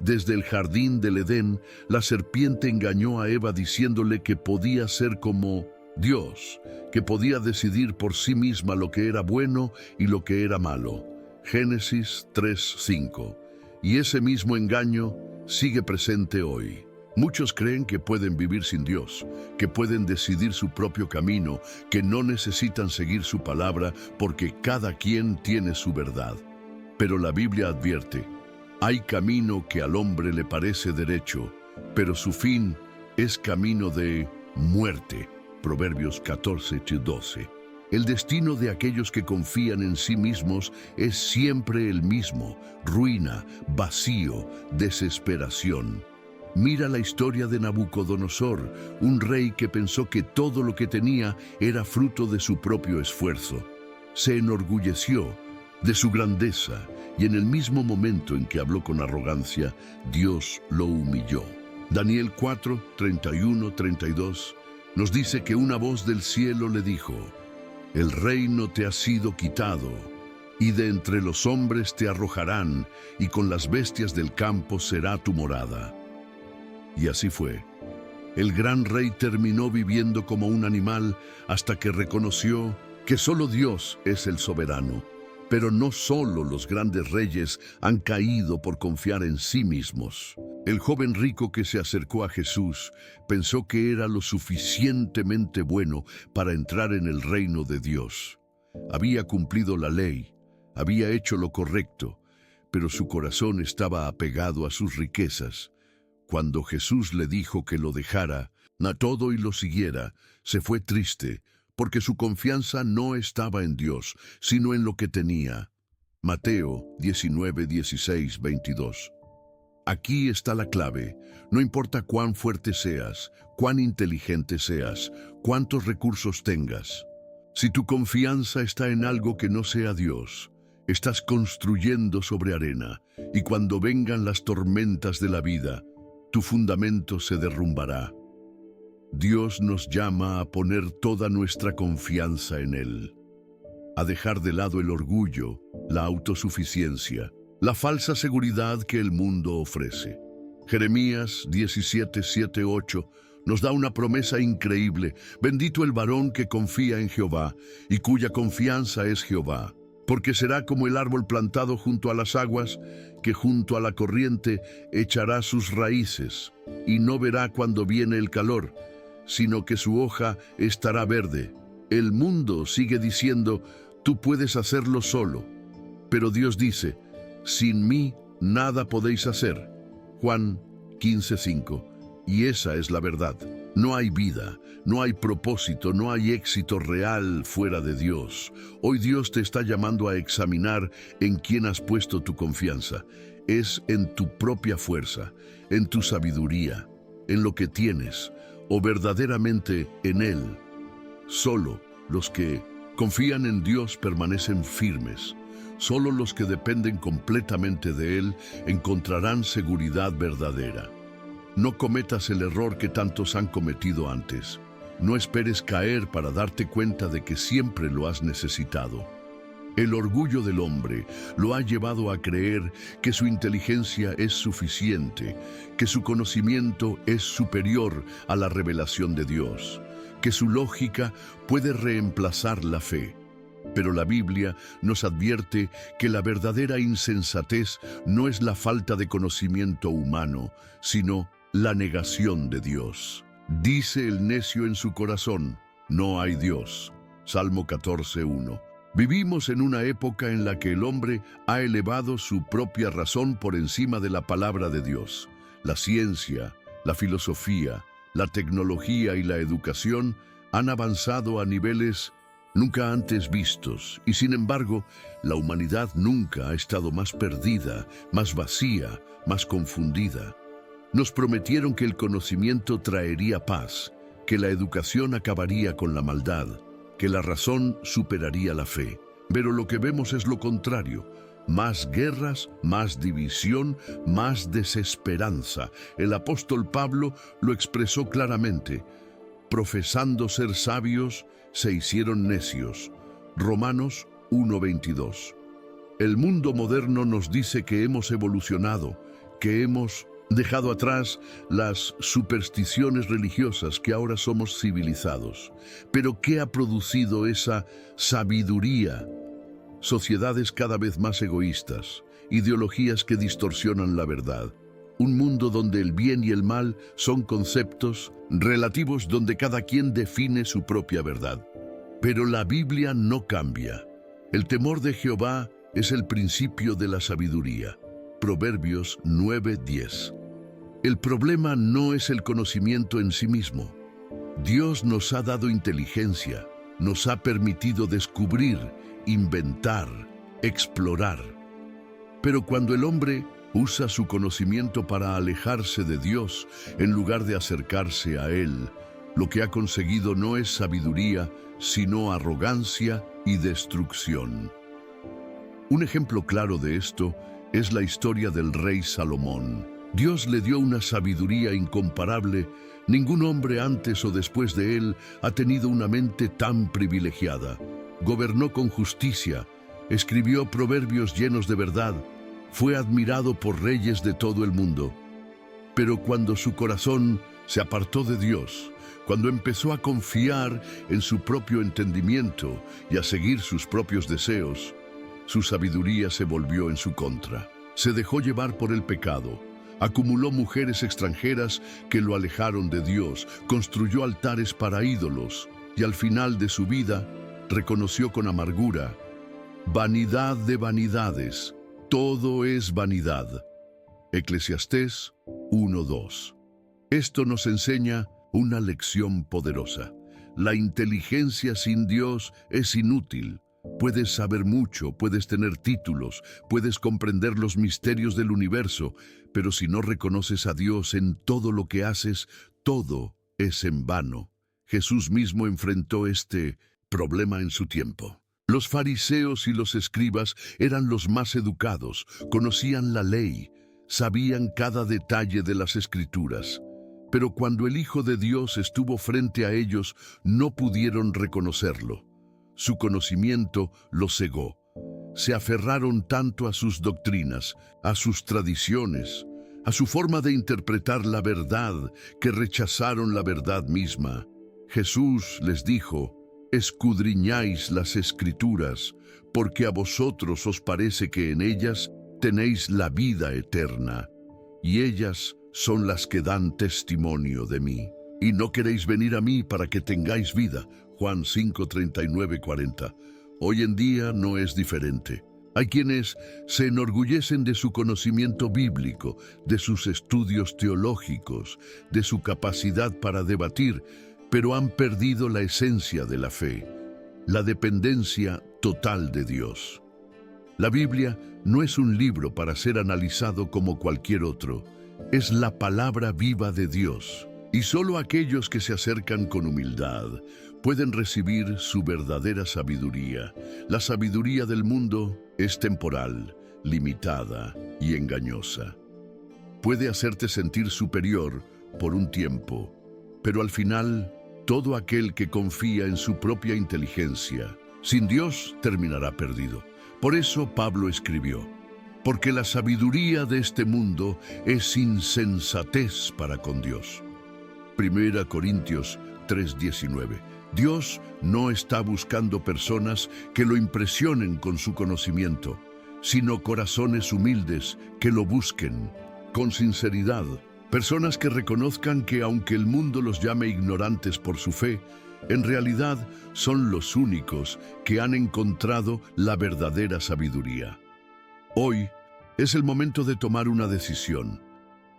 Desde el jardín del Edén, la serpiente engañó a Eva diciéndole que podía ser como Dios, que podía decidir por sí misma lo que era bueno y lo que era malo. Génesis 3:5. Y ese mismo engaño sigue presente hoy. Muchos creen que pueden vivir sin Dios, que pueden decidir su propio camino, que no necesitan seguir su palabra porque cada quien tiene su verdad. Pero la Biblia advierte, hay camino que al hombre le parece derecho, pero su fin es camino de muerte. Proverbios 14:12. El destino de aquellos que confían en sí mismos es siempre el mismo: ruina, vacío, desesperación. Mira la historia de Nabucodonosor, un rey que pensó que todo lo que tenía era fruto de su propio esfuerzo. Se enorgulleció de su grandeza y en el mismo momento en que habló con arrogancia, Dios lo humilló. Daniel 4:31-32 nos dice que una voz del cielo le dijo: el reino te ha sido quitado, y de entre los hombres te arrojarán, y con las bestias del campo será tu morada. Y así fue. El gran rey terminó viviendo como un animal hasta que reconoció que solo Dios es el soberano. Pero no solo los grandes reyes han caído por confiar en sí mismos. El joven rico que se acercó a Jesús pensó que era lo suficientemente bueno para entrar en el reino de Dios. Había cumplido la ley, había hecho lo correcto, pero su corazón estaba apegado a sus riquezas. Cuando Jesús le dijo que lo dejara a todo y lo siguiera, se fue triste, porque su confianza no estaba en Dios, sino en lo que tenía. Mateo 19:16-22. Aquí está la clave. No importa cuán fuerte seas, cuán inteligente seas, cuántos recursos tengas. Si tu confianza está en algo que no sea Dios, estás construyendo sobre arena, y cuando vengan las tormentas de la vida, tu fundamento se derrumbará. Dios nos llama a poner toda nuestra confianza en Él, a dejar de lado el orgullo, la autosuficiencia, la falsa seguridad que el mundo ofrece. Jeremías 17:7-8 nos da una promesa increíble: bendito el varón que confía en Jehová y cuya confianza es Jehová, porque será como el árbol plantado junto a las aguas, que junto a la corriente echará sus raíces, y no verá cuando viene el calor, sino que su hoja estará verde. El mundo sigue diciendo, tú puedes hacerlo solo. Pero Dios dice, sin mí nada podéis hacer. Juan 15:5. Y esa es la verdad. No hay vida, no hay propósito, no hay éxito real fuera de Dios. Hoy Dios te está llamando a examinar en quién has puesto tu confianza. ¿Es en tu propia fuerza, en tu sabiduría, en lo que tienes, o verdaderamente en Él? Solo los que confían en Dios permanecen firmes. Solo los que dependen completamente de Él encontrarán seguridad verdadera. No cometas el error que tantos han cometido antes. No esperes caer para darte cuenta de que siempre lo has necesitado. El orgullo del hombre lo ha llevado a creer que su inteligencia es suficiente, que su conocimiento es superior a la revelación de Dios, que su lógica puede reemplazar la fe. Pero la Biblia nos advierte que la verdadera insensatez no es la falta de conocimiento humano, sino la negación de Dios. Dice el necio en su corazón, no hay Dios. Salmo 14:1. Vivimos en una época en la que el hombre ha elevado su propia razón por encima de la palabra de Dios. La ciencia, la filosofía, la tecnología y la educación han avanzado a niveles nunca antes vistos, y sin embargo, la humanidad nunca ha estado más perdida, más vacía, más confundida. Nos prometieron que el conocimiento traería paz, que la educación acabaría con la maldad, que la razón superaría la fe. Pero lo que vemos es lo contrario: más guerras, más división, más desesperanza. El apóstol Pablo lo expresó claramente: profesando ser sabios, se hicieron necios. Romanos 1:22. El mundo moderno nos dice que hemos evolucionado, que hemos dejado atrás las supersticiones religiosas que ahora somos civilizados. Pero ¿qué ha producido esa sabiduría? Sociedades cada vez más egoístas, ideologías que distorsionan la verdad, un mundo donde el bien y el mal son conceptos relativos, donde cada quien define su propia verdad. Pero la Biblia no cambia. El temor de Jehová es el principio de la sabiduría. Proverbios 9:10. El problema no es el conocimiento en sí mismo. Dios nos ha dado inteligencia, nos ha permitido descubrir, inventar, explorar. Pero cuando el hombre usa su conocimiento para alejarse de Dios en lugar de acercarse a Él, lo que ha conseguido no es sabiduría, sino arrogancia y destrucción. Un ejemplo claro de esto es la historia del rey Salomón. Dios le dio una sabiduría incomparable. Ningún hombre antes o después de él ha tenido una mente tan privilegiada. Gobernó con justicia, escribió proverbios llenos de verdad, fue admirado por reyes de todo el mundo. Pero cuando su corazón se apartó de Dios, cuando empezó a confiar en su propio entendimiento y a seguir sus propios deseos, su sabiduría se volvió en su contra. Se dejó llevar por el pecado, acumuló mujeres extranjeras que lo alejaron de Dios, construyó altares para ídolos y al final de su vida reconoció con amargura: vanidad de vanidades, todo es vanidad. Eclesiastés 1:2. Esto nos enseña una lección poderosa. La inteligencia sin Dios es inútil. Puedes saber mucho, puedes tener títulos, puedes comprender los misterios del universo, pero si no reconoces a Dios en todo lo que haces, todo es en vano. Jesús mismo enfrentó este problema en su tiempo. Los fariseos y los escribas eran los más educados, conocían la ley, sabían cada detalle de las Escrituras. Pero cuando el Hijo de Dios estuvo frente a ellos, no pudieron reconocerlo. Su conocimiento los cegó. Se aferraron tanto a sus doctrinas, a sus tradiciones, a su forma de interpretar la verdad, que rechazaron la verdad misma. Jesús les dijo: escudriñáis las Escrituras, porque a vosotros os parece que en ellas tenéis la vida eterna, y ellas son las que dan testimonio de mí. Y no queréis venir a mí para que tengáis vida. Juan 5:39-40. Hoy en día no es diferente. Hay quienes se enorgullecen de su conocimiento bíblico, de sus estudios teológicos, de su capacidad para debatir, pero han perdido la esencia de la fe, la dependencia total de Dios. La Biblia no es un libro para ser analizado como cualquier otro. Es la palabra viva de Dios. Y solo aquellos que se acercan con humildad pueden recibir su verdadera sabiduría. La sabiduría del mundo es temporal, limitada y engañosa. Puede hacerte sentir superior por un tiempo, pero al final, todo aquel que confía en su propia inteligencia, sin Dios, terminará perdido. Por eso Pablo escribió: porque la sabiduría de este mundo es insensatez para con Dios. 1 Corintios 3:19. Dios no está buscando personas que lo impresionen con su conocimiento, sino corazones humildes que lo busquen con sinceridad. Personas que reconozcan que aunque el mundo los llame ignorantes por su fe, en realidad son los únicos que han encontrado la verdadera sabiduría. Hoy es el momento de tomar una decisión.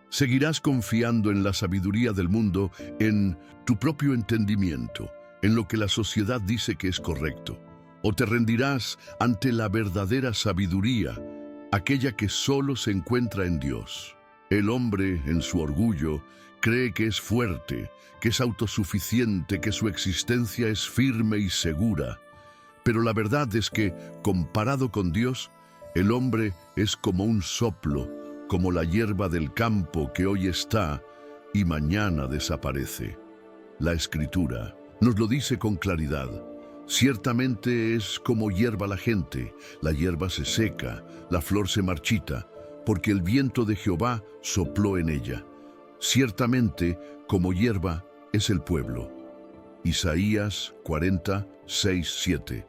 ¿Seguirás confiando en la sabiduría del mundo, en tu propio entendimiento, en lo que la sociedad dice que es correcto? ¿O te rendirás ante la verdadera sabiduría, aquella que solo se encuentra en Dios? El hombre, en su orgullo, cree que es fuerte, que es autosuficiente, que su existencia es firme y segura. Pero la verdad es que, comparado con Dios, el hombre es como un soplo, como la hierba del campo que hoy está y mañana desaparece. La Escritura nos lo dice con claridad. Ciertamente es como hierba la gente, la hierba se seca, la flor se marchita. porque el viento de Jehová sopló en ella. Ciertamente, como hierba es el pueblo. Isaías 40:6-7.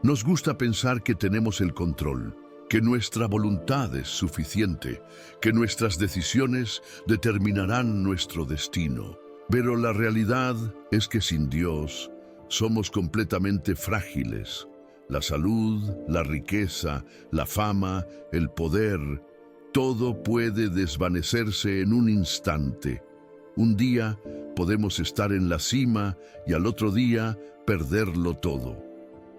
Nos gusta pensar que tenemos el control, que nuestra voluntad es suficiente, que nuestras decisiones determinarán nuestro destino. Pero la realidad es que sin Dios somos completamente frágiles. La salud, la riqueza, la fama, el poder, todo puede desvanecerse en un instante. Un día podemos estar en la cima y al otro día perderlo todo.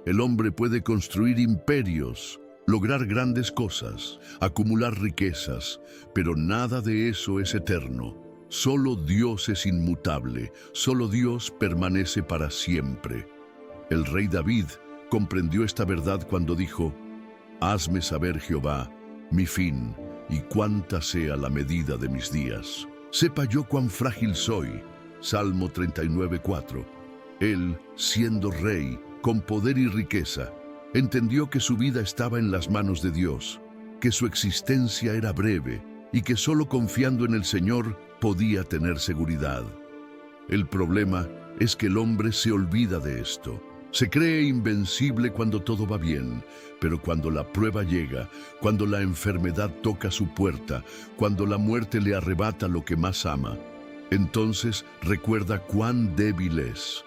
El hombre puede construir imperios, lograr grandes cosas, acumular riquezas, pero nada de eso es eterno. Solo Dios es inmutable, solo Dios permanece para siempre. El rey David comprendió esta verdad cuando dijo: «Hazme saber, Jehová, mi fin, y cuánta sea la medida de mis días. Sepa yo cuán frágil soy». Salmo 39:4. Él, siendo rey, con poder y riqueza, entendió que su vida estaba en las manos de Dios, que su existencia era breve y que solo confiando en el Señor podía tener seguridad. El problema es que el hombre se olvida de esto. Se cree invencible cuando todo va bien, pero cuando la prueba llega, cuando la enfermedad toca su puerta, cuando la muerte le arrebata lo que más ama, entonces recuerda cuán débil es.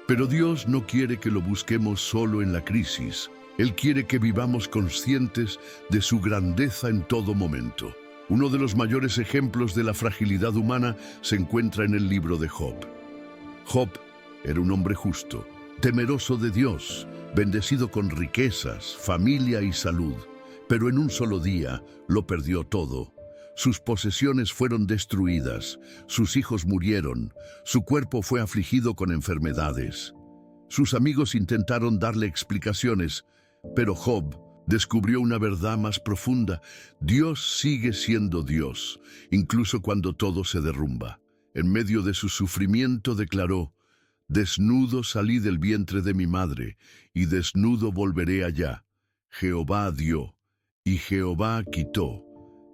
Pero Dios no quiere que lo busquemos solo en la crisis. Él quiere que vivamos conscientes de su grandeza en todo momento. Uno de los mayores ejemplos de la fragilidad humana se encuentra en el libro de Job. Job era un hombre justo, temeroso de Dios, bendecido con riquezas, familia y salud, pero en un solo día lo perdió todo. Sus posesiones fueron destruidas, sus hijos murieron, su cuerpo fue afligido con enfermedades. Sus amigos intentaron darle explicaciones, pero Job descubrió una verdad más profunda. Dios sigue siendo Dios, incluso cuando todo se derrumba. En medio de su sufrimiento declaró: «Desnudo salí del vientre de mi madre, y desnudo volveré allá. Jehová dio, y Jehová quitó.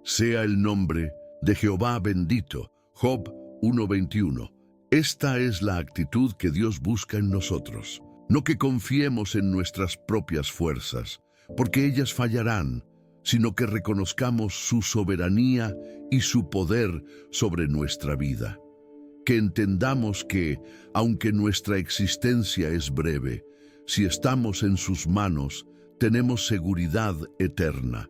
Sea el nombre de Jehová bendito». Job 1:21. Esta es la actitud que Dios busca en nosotros. No que confiemos en nuestras propias fuerzas, porque ellas fallarán, sino que reconozcamos su soberanía y su poder sobre nuestra vida. Que entendamos que, aunque nuestra existencia es breve, si estamos en sus manos, tenemos seguridad eterna.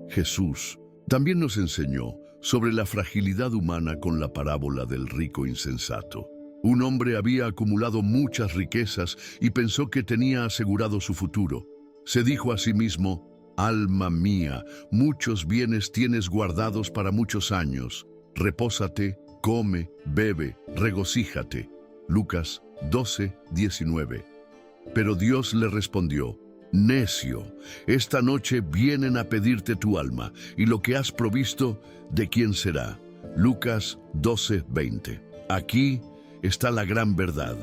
Jesús también nos enseñó sobre la fragilidad humana con la parábola del rico insensato. Un hombre había acumulado muchas riquezas y pensó que tenía asegurado su futuro. Se dijo a sí mismo: «Alma mía, muchos bienes tienes guardados para muchos años. Repósate, come, bebe, regocíjate». Lucas 12:19. Pero Dios le respondió: «Necio, esta noche vienen a pedirte tu alma, y lo que has provisto, ¿de quién será?». Lucas 12:20. Aquí está la gran verdad.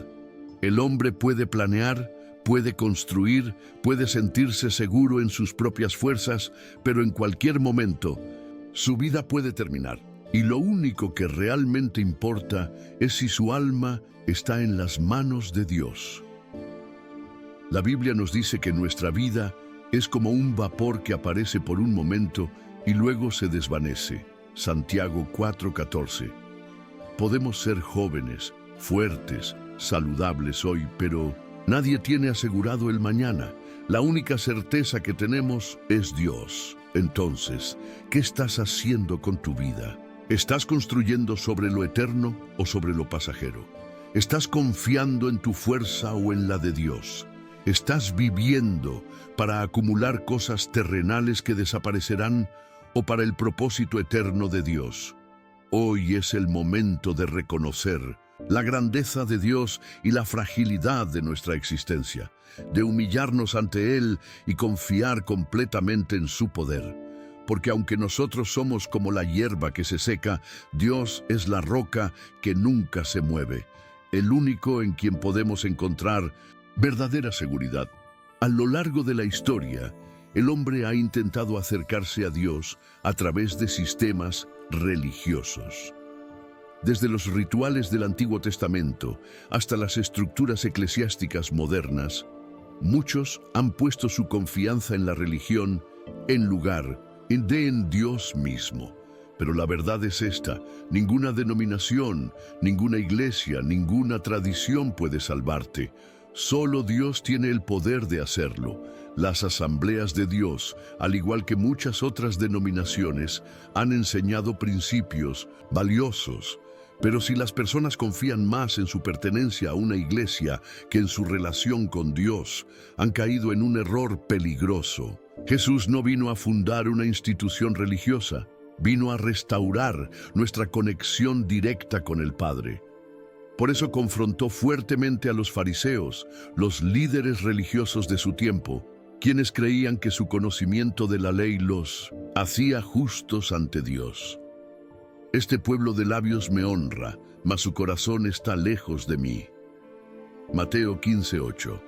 El hombre puede planear, puede construir, puede sentirse seguro en sus propias fuerzas, pero en cualquier momento su vida puede terminar. Y lo único que realmente importa es si su alma está en las manos de Dios. La Biblia nos dice que nuestra vida es como un vapor que aparece por un momento y luego se desvanece. Santiago 4:14. Podemos ser jóvenes, fuertes, saludables hoy, pero nadie tiene asegurado el mañana. La única certeza que tenemos es Dios. Entonces, ¿qué estás haciendo con tu vida? ¿Estás construyendo sobre lo eterno o sobre lo pasajero? ¿Estás confiando en tu fuerza o en la de Dios? ¿Estás viviendo para acumular cosas terrenales que desaparecerán o para el propósito eterno de Dios? Hoy es el momento de reconocer la grandeza de Dios y la fragilidad de nuestra existencia, de humillarnos ante Él y confiar completamente en su poder. Porque aunque nosotros somos como la hierba que se seca, Dios es la roca que nunca se mueve, el único en quien podemos encontrar verdadera seguridad. A lo largo de la historia, el hombre ha intentado acercarse a Dios a través de sistemas religiosos. Desde los rituales del Antiguo Testamento hasta las estructuras eclesiásticas modernas, muchos han puesto su confianza en la religión en lugar de en Dios mismo. Pero la verdad es esta: ninguna denominación, ninguna iglesia, ninguna tradición puede salvarte. Solo Dios tiene el poder de hacerlo. Las asambleas de Dios, al igual que muchas otras denominaciones, han enseñado principios valiosos. Pero si las personas confían más en su pertenencia a una iglesia que en su relación con Dios, han caído en un error peligroso. Jesús no vino a fundar una institución religiosa, vino a restaurar nuestra conexión directa con el Padre. Por eso confrontó fuertemente a los fariseos, los líderes religiosos de su tiempo, quienes creían que su conocimiento de la ley los hacía justos ante Dios. Este pueblo de labios me honra, mas su corazón está lejos de mí. Mateo 15:8.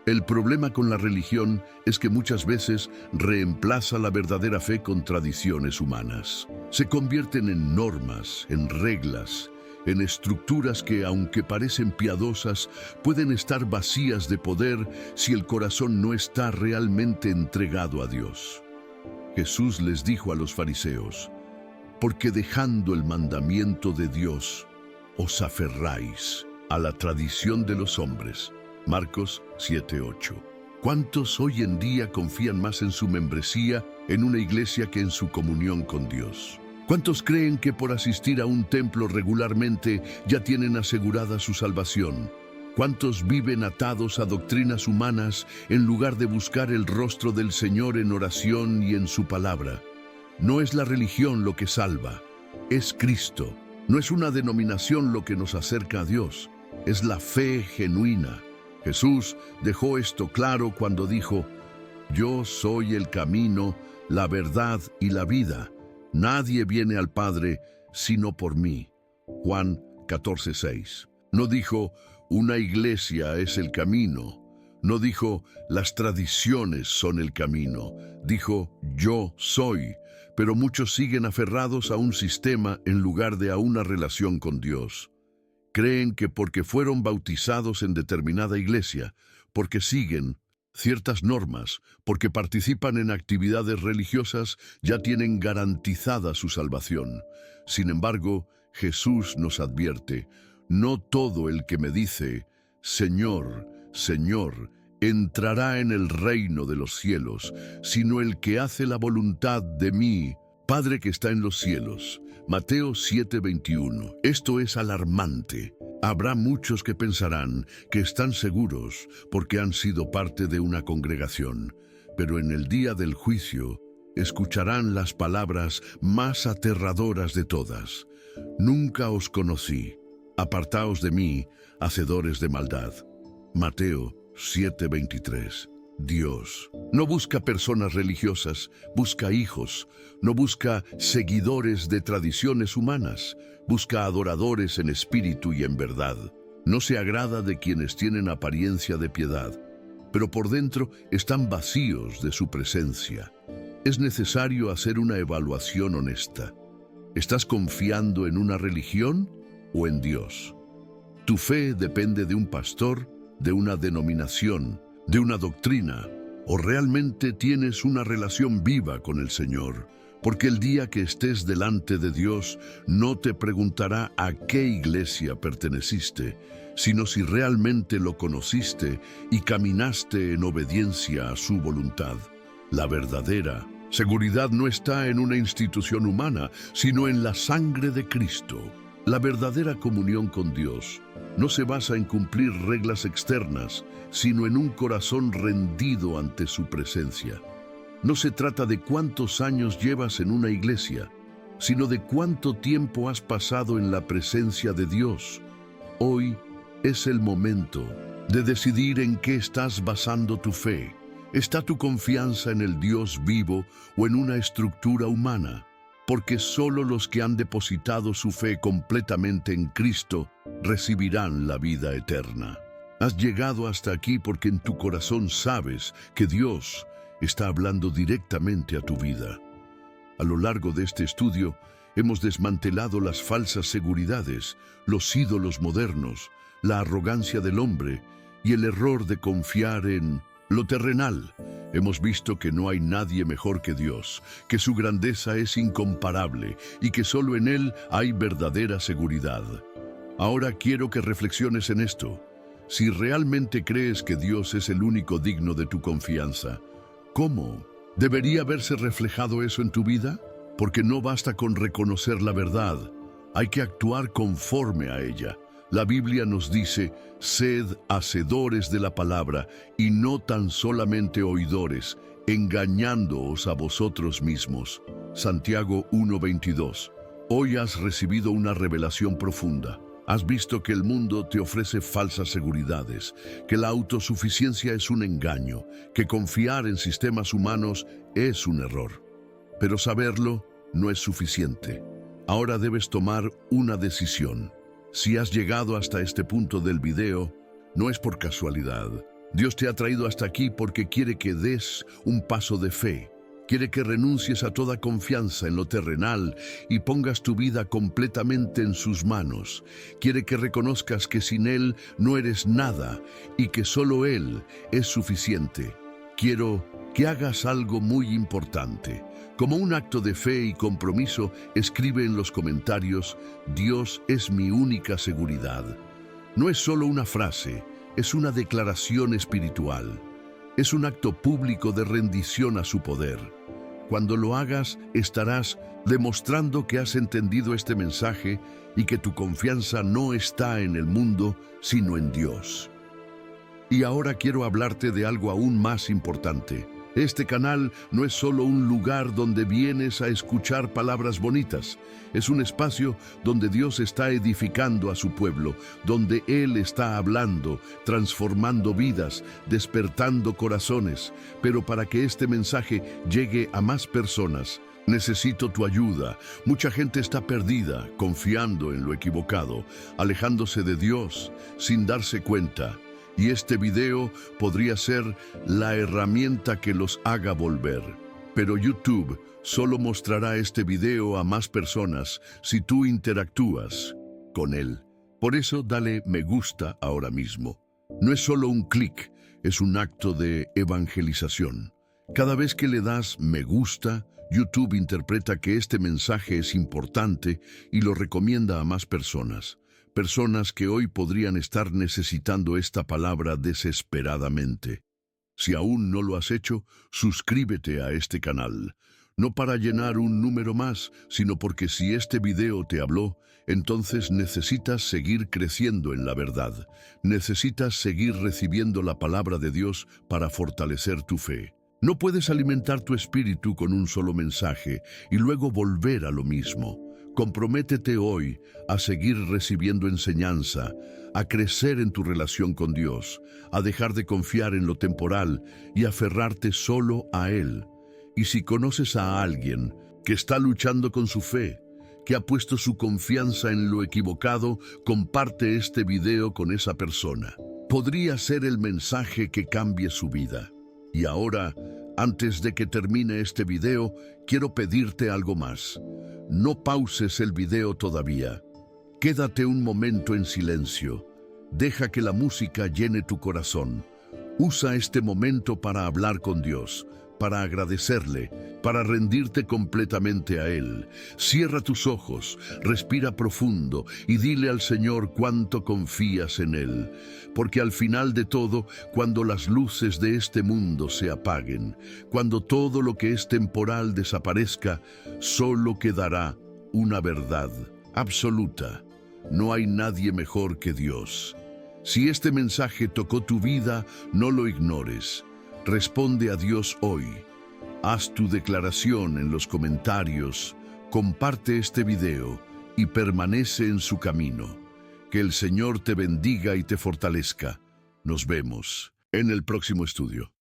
El problema con la religión es que muchas veces reemplaza la verdadera fe con tradiciones humanas. Se convierten en normas, en reglas, en estructuras que, aunque parecen piadosas, pueden estar vacías de poder si el corazón no está realmente entregado a Dios. Jesús les dijo a los fariseos: porque dejando el mandamiento de Dios, os aferráis a la tradición de los hombres. Marcos 7:8. ¿Cuántos hoy en día confían más en su membresía en una iglesia que en su comunión con Dios? ¿Cuántos creen que por asistir a un templo regularmente ya tienen asegurada su salvación? ¿Cuántos viven atados a doctrinas humanas en lugar de buscar el rostro del Señor en oración y en su palabra? No es la religión lo que salva, es Cristo. No es una denominación lo que nos acerca a Dios, es la fe genuina. Jesús dejó esto claro cuando dijo: yo soy el camino, la verdad y la vida. Nadie viene al Padre sino por mí. Juan 14:6. No dijo: una iglesia es el camino. No dijo: las tradiciones son el camino. Dijo: yo soy. Pero muchos siguen aferrados a un sistema en lugar de a una relación con Dios. Creen que porque fueron bautizados en determinada iglesia, porque siguen ciertas normas, porque participan en actividades religiosas, ya tienen garantizada su salvación. Sin embargo, Jesús nos advierte: no todo el que me dice, Señor, Señor, entrará en el reino de los cielos, sino el que hace la voluntad de mi Padre que está en los cielos. Mateo 7:21. Esto es alarmante. Habrá muchos que pensarán que están seguros porque han sido parte de una congregación, pero en el día del juicio escucharán las palabras más aterradoras de todas: nunca os conocí, apartaos de mí, hacedores de maldad. Mateo 7:23. Dios no busca personas religiosas, busca hijos. No busca seguidores de tradiciones humanas, busca adoradores en espíritu y en verdad. No se agrada de quienes tienen apariencia de piedad, pero por dentro están vacíos de su presencia. Es necesario hacer una evaluación honesta. ¿Estás confiando en una religión o en Dios? ¿Tu fe depende de un pastor, de una denominación, de una doctrina, o realmente tienes una relación viva con el Señor? Porque el día que estés delante de Dios, no te preguntará a qué iglesia perteneciste, sino si realmente lo conociste y caminaste en obediencia a su voluntad. La verdadera seguridad no está en una institución humana, sino en la sangre de Cristo. La verdadera comunión con Dios no se basa en cumplir reglas externas, sino en un corazón rendido ante su presencia. No se trata de cuántos años llevas en una iglesia, sino de cuánto tiempo has pasado en la presencia de Dios. Hoy es el momento de decidir en qué estás basando tu fe. ¿Está tu confianza en el Dios vivo o en una estructura humana? Porque solo los que han depositado su fe completamente en Cristo recibirán la vida eterna. Has llegado hasta aquí porque en tu corazón sabes que Dios está hablando directamente a tu vida. A lo largo de este estudio, hemos desmantelado las falsas seguridades, los ídolos modernos, la arrogancia del hombre y el error de confiar en lo terrenal. Hemos visto que no hay nadie mejor que Dios, que su grandeza es incomparable y que solo en Él hay verdadera seguridad. Ahora quiero que reflexiones en esto. Si realmente crees que Dios es el único digno de tu confianza, ¿cómo debería verse reflejado eso en tu vida? Porque no basta con reconocer la verdad, hay que actuar conforme a ella. La Biblia nos dice, sed hacedores de la palabra y no tan solamente oidores, engañándoos a vosotros mismos. Santiago 1:22. Hoy has recibido una revelación profunda. Has visto que el mundo te ofrece falsas seguridades, que la autosuficiencia es un engaño, que confiar en sistemas humanos es un error. Pero saberlo no es suficiente. Ahora debes tomar una decisión. Si has llegado hasta este punto del video, no es por casualidad. Dios te ha traído hasta aquí porque quiere que des un paso de fe. Quiere que renuncies a toda confianza en lo terrenal y pongas tu vida completamente en sus manos. Quiere que reconozcas que sin Él no eres nada y que solo Él es suficiente. Quiero que hagas algo muy importante. Como un acto de fe y compromiso, escribe en los comentarios, Dios es mi única seguridad. No es solo una frase, es una declaración espiritual. Es un acto público de rendición a su poder. Cuando lo hagas, estarás demostrando que has entendido este mensaje y que tu confianza no está en el mundo, sino en Dios. Y ahora quiero hablarte de algo aún más importante. Este canal no es solo un lugar donde vienes a escuchar palabras bonitas. Es un espacio donde Dios está edificando a su pueblo, donde Él está hablando, transformando vidas, despertando corazones. Pero para que este mensaje llegue a más personas, necesito tu ayuda. Mucha gente está perdida, confiando en lo equivocado, alejándose de Dios, sin darse cuenta. Y este video podría ser la herramienta que los haga volver. Pero YouTube solo mostrará este video a más personas si tú interactúas con él. Por eso dale me gusta ahora mismo. No es solo un clic, es un acto de evangelización. Cada vez que le das me gusta, YouTube interpreta que este mensaje es importante y lo recomienda a más personas. Personas que hoy podrían estar necesitando esta palabra desesperadamente. Si aún no lo has hecho, suscríbete a este canal. No para llenar un número más, sino porque si este video te habló, entonces necesitas seguir creciendo en la verdad. Necesitas seguir recibiendo la palabra de Dios para fortalecer tu fe. No puedes alimentar tu espíritu con un solo mensaje y luego volver a lo mismo. Comprométete hoy a seguir recibiendo enseñanza, a crecer en tu relación con Dios, a dejar de confiar en lo temporal y aferrarte solo a Él. Y si conoces a alguien que está luchando con su fe, que ha puesto su confianza en lo equivocado, comparte este video con esa persona. Podría ser el mensaje que cambie su vida. Y ahora, antes de que termine este video, quiero pedirte algo más. No pauses el video todavía. Quédate un momento en silencio. Deja que la música llene tu corazón. Usa este momento para hablar con Dios, para agradecerle, para rendirte completamente a Él. Cierra tus ojos, respira profundo y dile al Señor cuánto confías en Él. Porque al final de todo, cuando las luces de este mundo se apaguen, cuando todo lo que es temporal desaparezca, solo quedará una verdad absoluta. No hay nadie mejor que Dios. Si este mensaje tocó tu vida, no lo ignores. Responde a Dios hoy. Haz tu declaración en los comentarios, comparte este video y permanece en su camino. Que el Señor te bendiga y te fortalezca. Nos vemos en el próximo estudio.